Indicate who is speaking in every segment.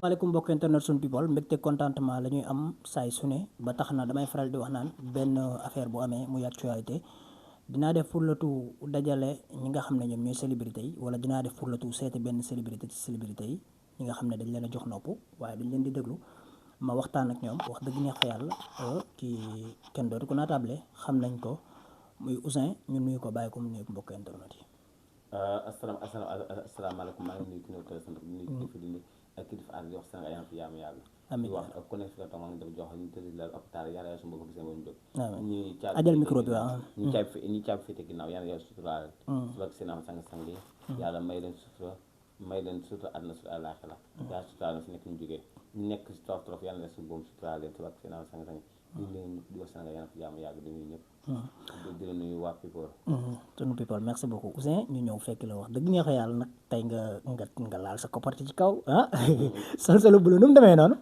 Speaker 1: asalaamaaleykum mbokk internet Sun People mbégte contentement la ñuy am saay su ne ba tax na damay faral di wax naan benn affaire bu amee muy actualité dinaa def pour le tout dajale ñi nga xam ne ñoom ñooy célébrité yi wala dinaa def pour le tout seeti benn célébrité ci célébrité yi ñi nga xam ne dañ leen a jox nopp waaye dañ leen di déglu ma waxtaan ak ñoom wax dëgg neex fa yàlla kii kenn dootu ko naatable xam nañ ko muy Ouzin ñu nuyu ko bàyyi ko mu nuyu mbokk internet yi.
Speaker 2: asalaamaaleykum maa ngi nuyu ku ñëw télé sant nuyu kilifa dindi ak kilifa aar di wax Sénégal yaa ngi fi jaamu yàlla di wax ak ku nekk fi nga toog maa ngi def jox ñu tëdd la hôpital yàlla yàlla su mbokk gisee bañu jóg
Speaker 1: ajal micro bi waaw
Speaker 2: ñi caabi féete ginnaaw yàlla yàlla suturaal subak seen am sang-sang yi yàlla may leen sutura àdduna sutura àllaaxira yàlla suturaal na fi nekk ñu jógee ñu nekk si torof torof yàlla na su boom suturaal leen subak seen am sang-sang yi ñu leen di wax Sénégal yaa ngi fi jaamu yàlla di nuyu ñëpp di la nuyu waa People.
Speaker 1: Sunu People merci beaucoup Ouzin ñu ñëw fekk la wax dëgg neex yàlla nag tey nga laal sa kopparte ci kaw salsalo bu la nu mu demee noonu.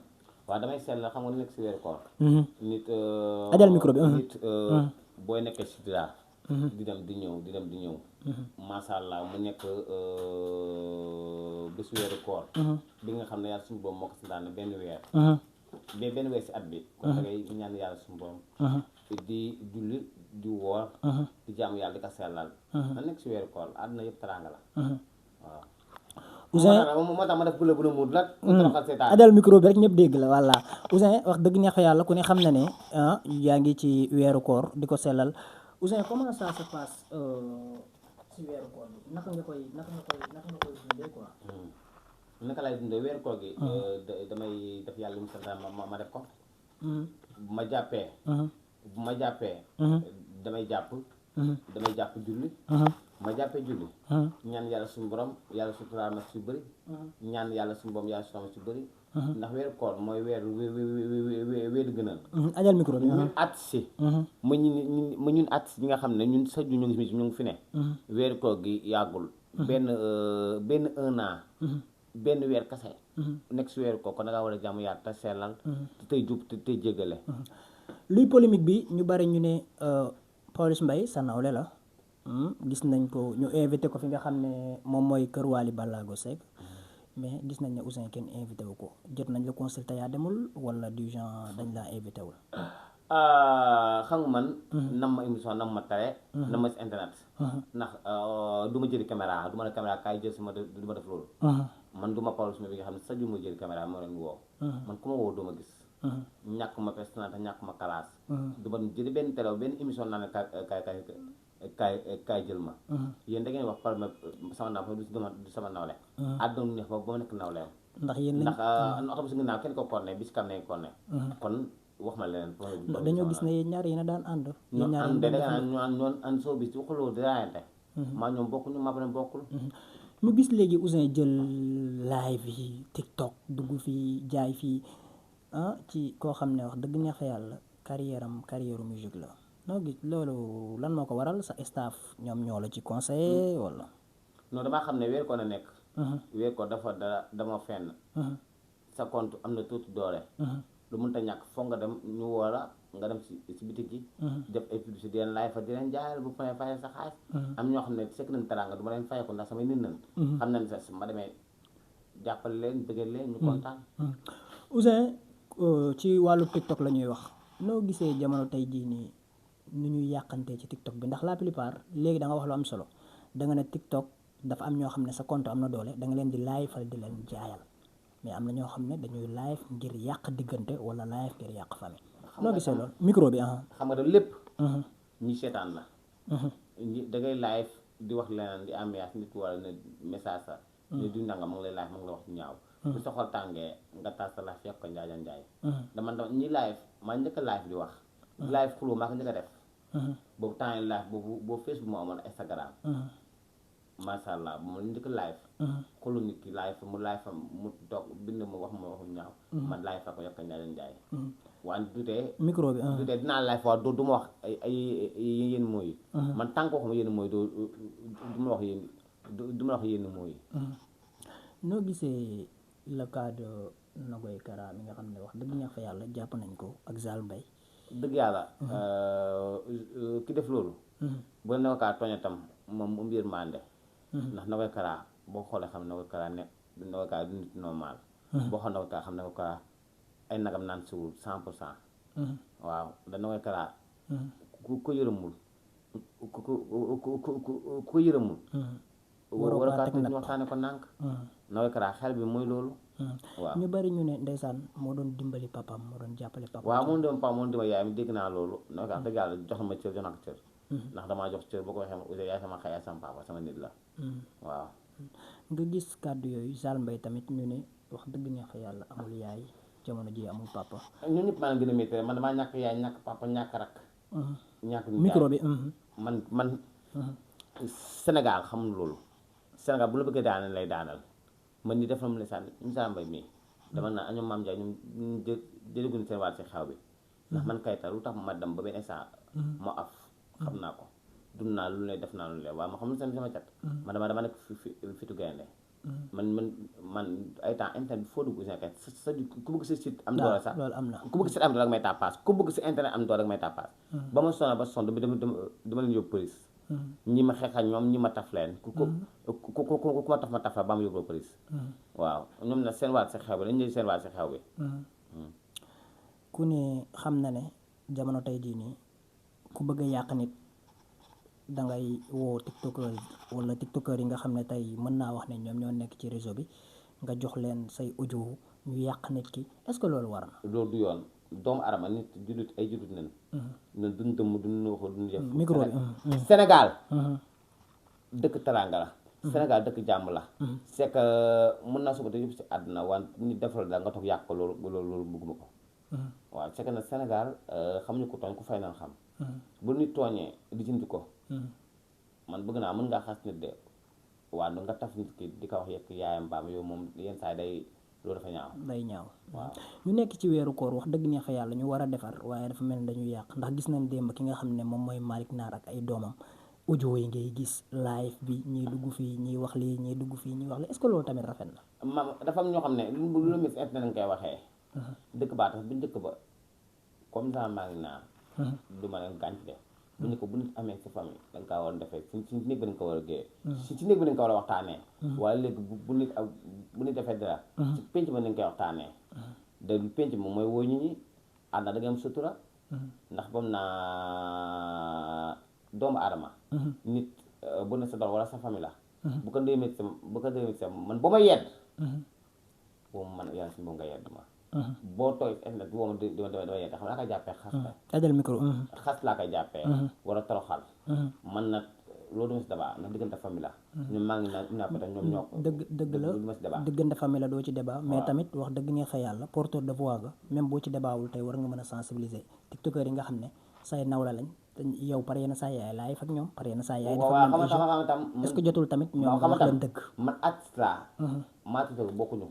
Speaker 2: waaw damay seetlu la xam nga nekk si weeru koor. nit
Speaker 1: ajal micro bi
Speaker 2: nit booy nekkee si dara. di dem di ñëw. macha allah mu nekk bésu weeru koor. bi nga xam ne yàlla suñu boobu moo ko si daan benn weer. mais benn weer si at bi. kon da ngay ñaan yàlla suñu boobu. di julli di woor di jaamu yàlla di ko sellal na nekk si weeru koor àdduna yëpp teraanga la waaw
Speaker 1: Ouzin
Speaker 2: moo tax ma def bu la muur nag
Speaker 1: adal micro bi rek ñëpp dégg la voilà Ouzin wax dëgg neex yàlla ku ne xam na ne yaa ngi ci weeru koor di ko sellal Ouzin comment ça se passe si weeru koor bi naka nga koy dundee quoi
Speaker 2: naka lay dundee weeru koor gi damay def yàlla mu sant ma def ko bu ma jàppee damay jàpp julli ma jàppee julli ñaan yàlla suñu borom yàlla suturaal ma si bëri ñaan yàlla suñu borom yàlla suturaal ma si bëri ndax weeru koor mooy weeru gënal
Speaker 1: ajal micro bi
Speaker 2: ñun artiste ma ñun artiste yi nga xam ne ñun sa ju ñu ngi fi ne weeru koor gi yàggul benn un an benn weer kase nekk si weeru koor kon da ngaa war a jàmm yàlla te sellal te tey jub te tey jéggale
Speaker 1: luy polémique bi ñu bari ñu ne Pawlish Mbaye sa nawle la gis nañ ko ñu invité ko fi nga xam ne moom mooy kër Wally Ballago Seck mais gis nañ ne Ouzin kenn invité wu ko jot nañ la consulter yaa demul wala du genre dañ laa invité wul
Speaker 2: xam nga man nam ma émission nam ma tare nam ma si internet ndax du ma jëli caméra du ma ne caméra kaay jël sama du ma def loolu man du ma Pawlish Mbaye bi nga xam ne sa ju ma jëli caméra moo leen woo man ku ma woo doo ma gis ñàkk ma personnalité ñàkk ma classe du ma jëli benn télé benn émission naa ne kaay jël ma yéen da ngeen wax par sama naaw du sama nawle àdduna neex ba ma nekk nawle
Speaker 1: ndax yéen
Speaker 2: ndax oto bi si ginnaaw kenn ko konne bi si kam ne konne kon wax ma leneen
Speaker 1: dañoo gis ne yéen ñaar yéen a daan ànd
Speaker 2: ñoom ànd ñoon ànd soo bis waxuloo di raayante maa ñoom bokkul ñu maa ba ne bokkul
Speaker 1: ñu gis léegi Ouzin jël live yi TikTok dugg fii jaay fii ci koo xam ne wax dëgg neex fa yàlla carrière musique la noo gis loolu lan moo ko waral sa staff ñoom ñoo la ci conseillé wala
Speaker 2: non damaa xam ne weer ko na nekk weer ko dafa dama fenn sa compte am na tuuti doole lu mënta ñàkk foog nga dem ñu woo la nga dem si bitik yi def ay publicité di leen laay fa di leen jaayal bu fay sa xaalis am ñoo xam ne sekk nañ teraanga du ma leen fay ko ndax samay nit nañ xam nañ sa ma demee jàppale leen bëggal leen ñu kontaan
Speaker 1: Ouzin ci wàllu TikTok la ñuy wax noo gisee jamono tey jii nii nu ñuy yàqantee ci TikTok bi ndax la plupart léegi da nga wax lu am solo da nga ne TikTok dafa am ñoo xam ne sa compte am na doole da nga leen di live fal di leen jaayal mais am na ñoo xam ne dañuy live ngir yàq diggante wala live ngir yàq famille noo gisee loolu micro bi
Speaker 2: xam nga da lépp ñi seetaan la da ngay live di wax leneen di ambiance nit wala ne message sa ne du nanga mu ngi lay live mu ngi la wax ñaaw bu sa xol tàngee nga taal sa live fekk ko njaajan njaay dama ñi live maa njëkk a live di wax live xuloo maa ko njëkk a def boobu temps yi live boobu Facebook moo amoon Instagram masha Allah bu ma njëkk live xulu nit ki live mu live fa mu toog bind ma wax ma waxu ñaaw man live fa ko yokk njaajan njaay wante dutee
Speaker 1: micro bi
Speaker 2: dutee dinaa live wax du ma wax ay yéen mooy man tànk waxuma yéen mooy du ma wax yéen du ma wax yéen mooy
Speaker 1: noo gisee le cas de Nogoy Kara mi nga xam ne wax dëgg ñax fa yàlla jàpp nañ ko ak Zal Mbaye
Speaker 2: dëgg yàlla ki def loolu bu la Nogoy Kara tooña tam moom mbir mande ndax Nogoy Kara boo xoolee xam ne Nogoy Kara ne Nogoy Kara du nit normal boo xam ne ko xam ne ko ay nagam naan siwul 100%. waaw dana koy Kara ku yërëmul ku yërëmul war a kaa teg ñu waxtaane ko nànk na koy Kara xel bi mooy loolu. waaw
Speaker 1: ñu bari ñu ne ndeysaan moo doon dimbali papam moo doon jàppale papam.
Speaker 2: waaw moom dem papa moom dima yaay mi dégg naa loolu na ko wax dëgg yàlla jox na ma cër jox na ko cër ndax damaa jox cër boo ko waxee Ouzin yaay sama xay yaay sama papa sama nit la. waaw
Speaker 1: nga gis kàddu yooyu Zale Mbaye tamit ñu ne wax dëgg neex fa yàlla amul yaay jamono ji amul papa.
Speaker 2: ñun ñëpp maa ngi gën a métti man damaa ñàkk yaay ñàkk papa ñàkk rak ñàkk
Speaker 1: micro bi
Speaker 2: man Sénégal xamul loolu Sénégal bu la bëggee daanal lay daanal man ni def na mu ne sànni ñu Zale Mbaye mii dama naa ñoom Mame Ndiaye ñoom jëleguñu seen waat si xew bi ndax man Keita lu tax ma dem ba benn instant ma af xam naa ko dund naa lu ne def naa lu ne waaye ma xam lu sama cat man dama nekk fitu gaynde man ay temps internet bi foo dugg Ouzin Keita sa ku bëgg sa site am doole sax ku bëgg site am doole rek may tappaas ku bëgg sa internet am doole rek may tappaas ba ma sonn dama leen yóbbu police ñi ma xeexal ñoom ñi ma taf leen ku ma taf la ba ma yóbbu police waaw ñoom na seen waat si xew bi dañu ñëw seen waat si xew bi
Speaker 1: ku ne xam na ne jamono tey jii nii ku bëgg a yàq nit dangay woo tiktokeur wala tiktokeur yi nga xam ne tey mën naa wax ne ñoom ñoo nekk ci réseau bi nga jox leen say audio ñu yàq nit ki est-ce que loolu war na.
Speaker 2: loolu du yoon doomu adama nit jullit ay jullit nañ ne duñ dëmm duñ nooxu duñ def
Speaker 1: micro bi
Speaker 2: Sénégal dëkk teraanga la Sénégal dëkk jàmm la c'est que mën naa suba te yëpp si àdduna wante nit defal daal nga toog yàq ko loolu bëgguma ko waaw c'est que nag Sénégal xamuñu ko tooñ ku fay naan xam bu nit tooñee di jënd ko man bëgg naa mën ngaa xas nit de waaw nga taf nit ki di ko wax yekk yaayam baam yow moom yenn saa yi day loolu dafa ñaaw
Speaker 1: day ñaaw
Speaker 2: waaw
Speaker 1: ñu nekk ci weeru koor wax dëgg neex fa yàlla ñu war a defar waaye dafa mel ni dañuy yàq ndax gis nañ démb ki nga xam ne moom mooy Malick Naar ak ay doomam audio yi ngay gis live bi ñiy dugg fii ñiy wax lii ñiy dugg fii ñiy wax lii est-ce que loolu tamit rafet na
Speaker 2: dafa am ñoo xam ne lu la mis internet nga koy waxee dëkk baa tax bu njëkk ba comme ça Malick Naar du ma leen gànc de bu ñu ko bu nit amee sa famille da nga kaa war a defee ci néeg bi da nga ko war a géeye ci néeg bi da nga ko war a waxtaanee waaye léegi bu nit defee dara ci pénc ma da nga koy waxtaanee da pénc moom mooy woo ñi àdduna da nga am sutura ndax bam naa doomu aadama nit bu ne sa doom wala sa famille la bu ko déemee sa man ba ma yedd boobu man yàlla si moom nga yedd ma boo tooy internet bi woo ma dama yedd xam laa koy jàppee xas
Speaker 1: ajal micro
Speaker 2: xas laa koy jàppee war a toroxal man nag loolu duma si débat ndax diggante famille la ñoom maa ngi naa peut-être ñoom ñoo ko
Speaker 1: dëgg la
Speaker 2: duma si débat
Speaker 1: diggante famille la doo ci débat mais tamit wax dëgg neex fa yàlla porteur de voix ga même boo ci débatwul tey war nga mën a sensibiliser tiktokeur yi nga xam ne say nawla lañ yow par yenn saa yaay laay fak ñoom par yenn saa yaay dafa
Speaker 2: tam
Speaker 1: est-ce que jotul tamit ñoom nga wax leen dëgg
Speaker 2: man artiste laa maa tiktokeur bokkuñu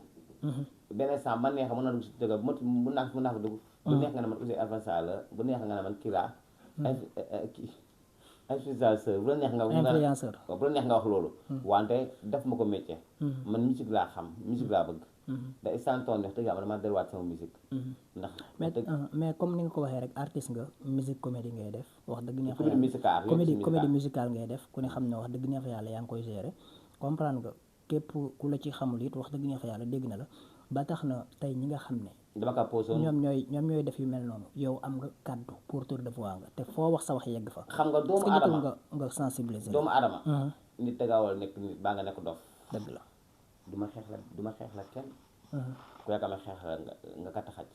Speaker 2: benn instant man neex mën na dugg si dëgg mën naa ko dugg bu neex nga ne man Ouzin Avança la bu neex nga ne man kii laa influenceur bu la neex nga
Speaker 1: influenceur
Speaker 2: bu la neex nga wax loolu wante def ma ko métier man musique laa xam musique laa bëgg da instanton wax dëgg yàlla dama delluwaat sama musique ndax
Speaker 1: mais comme ni nga ko waxee rek artiste nga musique comédie ngay def wax dëgg neex
Speaker 2: comédie
Speaker 1: musicale ngay def ku ne xam ne wax dëgg neex fa yàlla yaa ngi koy gérer comprendre nga képp ku la ci xamul it wax dëgg neex fa yàlla dégg na la ba tax na tey ñi nga xam ne
Speaker 2: dama ka posé
Speaker 1: ñoom ñooy def yu mel noonu yow am nga kàddu porteur de voix nga te foo wax sa wax yegg fa
Speaker 2: xam nga doomu aadama
Speaker 1: nga sensibiliser
Speaker 2: doomu aadama nit dangaa war a nekk nit baa nga nekk dof
Speaker 1: dëgg la
Speaker 2: du ma xeex la kenn ku yaakaar ma xeex la nga katt xaj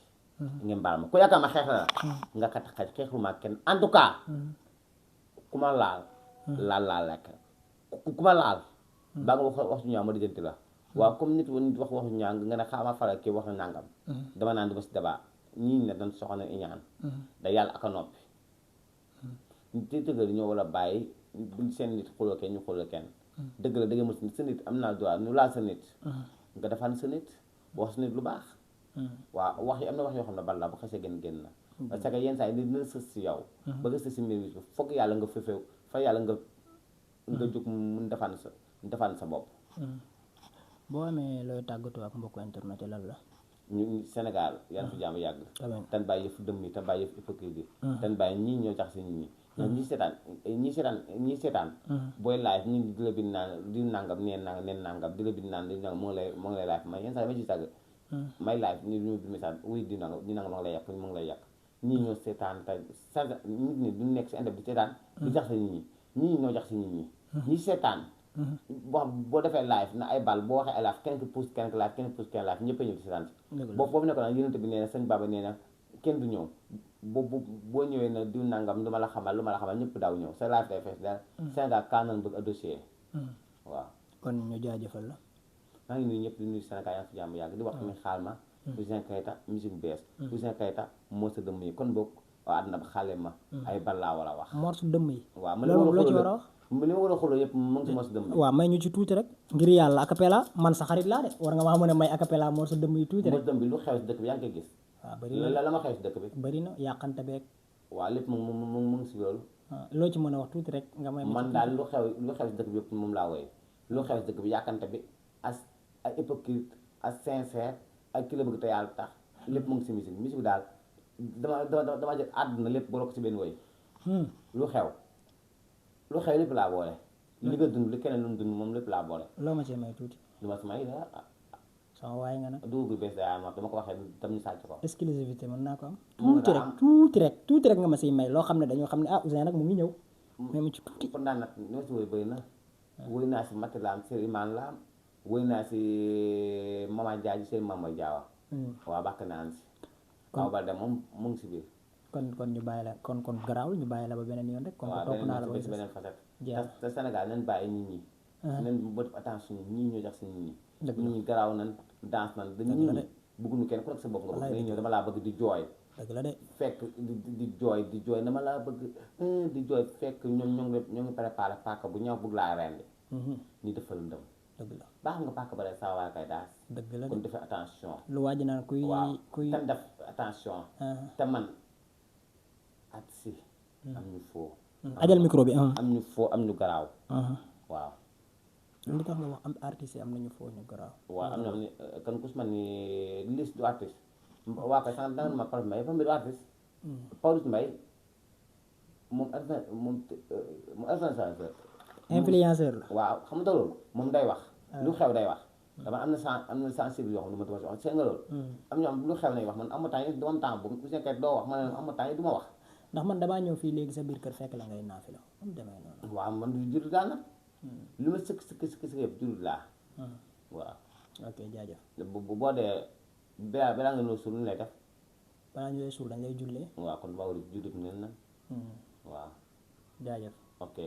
Speaker 2: ngeen baal ma ku yaakaar ma xeex la nga katt xaj xeexuma kenn en tout cas ku ma laal lekk ku ma laal baa nga wax ñu ñaaw ma dijjanti la waaw comme nit wax waxu ñàng nga ne xaama faral kii wax na nàngam dama naan duma si débat ñii ne dañ soxna iñaan da yàlla ak a noppi te tëggal ñoo war a bàyyi buñ seen nit xuloo kenn ñu xuloo kenn dëgg la dëgg mos sa nit am naa droit nu laal sa nit nga defaan sa nit wax sa nit lu baax waaw wax yi am na wax yoo xam ne bala bu xasee génn na parce que yenn saa yi nit dina sës si yow ba nga sës si mbir mi foog yàlla nga fefew fa yàlla nga jóg mun defaan sa bopp
Speaker 1: boo amee looy tàggatoo ak mbokku internet yi lan la
Speaker 2: ñu Sénégal yàlla fi jàmm yàgg tan bàyyi yëf dëmm yi te bàyyi yëf hypocrite yi tan bàyyi ñii ñoo jax si nit ñi ñi seetaan booy live ñu di la bind naan di nangam neen nangam di la bind naan di moo ngi lay live man yenn saa yi ma ci tàgg may live ni ñu bi message wuy di nanga ma ngi lay yàq ma ngi lay yàq ñii ñoo seetaan te nit ñi du nekk si internet di seetaan di jax sa nit ñi ñoo jax si nit ñi seetaan boo defee live na ay bal boo waxee ay live kenn ki pousse kenn ki live kenn pousse kenn live ñëpp a ñëw di seetaan si boobu nekkoon nag yénente bi nee na sëñ Baba nee na kenn du ñëw boo ñëwee na diw nangam lu ma la xamal ñëpp daaw ñëw sa live day fees daal Sénégal kaa nañ bëgg a dossier waaw
Speaker 1: kon ñu jaajëfal la
Speaker 2: maa ngi nuyu ñëpp di nuyu Sénégal yaa ngi fi jàmm yàgg di wax tamit xaal ma Ouzin Keita musique bees Ouzin Keita moo sa dëmm yi kon boog waaw àdduna ba xale ma ay bal laa war a wax
Speaker 1: morsu dëmm yi
Speaker 2: waaw
Speaker 1: loolu loo ci war a wax
Speaker 2: li ma war a xuloo yëpp mu ngi si morsu dëmm yi
Speaker 1: waaw may ñu ci tuuti rek ngir yàlla acapella man sa xarit laa de war nga maa mën a may acapella morsu dëmm yi tuuti rek
Speaker 2: morsu dëmm bi lu xew si dëkk bi yaa ngi koy gis
Speaker 1: waaw bëri na
Speaker 2: la ma xew si dëkk bi
Speaker 1: bëri na yàqante beeg
Speaker 2: waaw lépp mu ngi si loolu
Speaker 1: loo ci mën a wax tuuti rek nga may
Speaker 2: man daal lu xew si dëkk bi yëpp moom laa woy lu xew si dëkk bi yàqante bi as ay hypocrite as sincère ak ki la bëgg te yàlla tax lépp mu ngi si musique bi daal dama jël àdduna lépp boole ko si benn woy lu xew lépp laa boole li nga dund li keneen lu dund moom lépp laa boole
Speaker 1: loo ma cee may tuuti
Speaker 2: lu ma si may da
Speaker 1: sama waay nga nag
Speaker 2: dugub bi bees daa wax dama ko waxee tam ñu sàcc ko
Speaker 1: exclusivité mën naa ko am tuuti rek nga ma siy may loo xam ne dañoo xam ne Ouzin nag mu ngi ñëw mais mu ci tuuti
Speaker 2: kon daan nag li ma si woy bëri na woy naa si Mati Lam Sëriñ Imaan Lam woy naa si Mama Jaaji seen Mama Jaawa waaw bàkk naa si waaw ba dem moom mu ngi si biir
Speaker 1: kon ñu bàyyi la kon garaawul ñu bàyyi la ba beneen yoon rek kon topp naa la ba
Speaker 2: beneen facette te Sénégal nañ bàyyi nit ñi nañ ba def attention ñii ñoo jax si nit ñi ñi garaaw nañ danse nañ dañ ñi bëgguñu kenn ku nekk sa bopp nga bëgg dañuy ñëw dama laa bëgg di jooy
Speaker 1: dëgg la de
Speaker 2: fekk di jooy dama laa bëgg di jooy fekk ñoom ñoo ngi préparé paaka bu ñëw bëgg laa rendi ñu defal ndëm
Speaker 1: dëgg la
Speaker 2: baax nga paaka ba rek saa waa kay daas
Speaker 1: dëgg la de
Speaker 2: kon defee attention
Speaker 1: lu waaj naan kuy
Speaker 2: tan def attention te man at si am ñu foo
Speaker 1: ajal micro bi
Speaker 2: am ñu foo am ñu garaaw waaw
Speaker 1: li tax nga wax am artiste yi am nañu foo ñu garaaw
Speaker 2: waaw am na ni kan ku si man ni liste du artiste waa kay sax danga ma Pawlish Mbaye fa mbir du artiste Pawlish Mbaye moom
Speaker 1: influenceur la
Speaker 2: waaw xam nga loolu moom day wax lu xew day wax dama am na sensible yoo xam ne du ma wax seen nga loolu am ñoo am lu xew nañ wax man am temps yi du am temps bu ku nekkee doo wax man am temps yi du ma wax
Speaker 1: ndax man damaa ñëw fii léegi sa biir kër fekk la ngay naafi la am demee noonu
Speaker 2: waaw man du jur daal nag lu ma sëkk yëpp jur laa waaw
Speaker 1: ok jaajëf
Speaker 2: bu boo dee balaa nga noo suul lu lay def
Speaker 1: balaa ñu lay suul dañ lay jullee
Speaker 2: waaw kon ba war a juddu neen na waaw
Speaker 1: jaajëf
Speaker 2: ok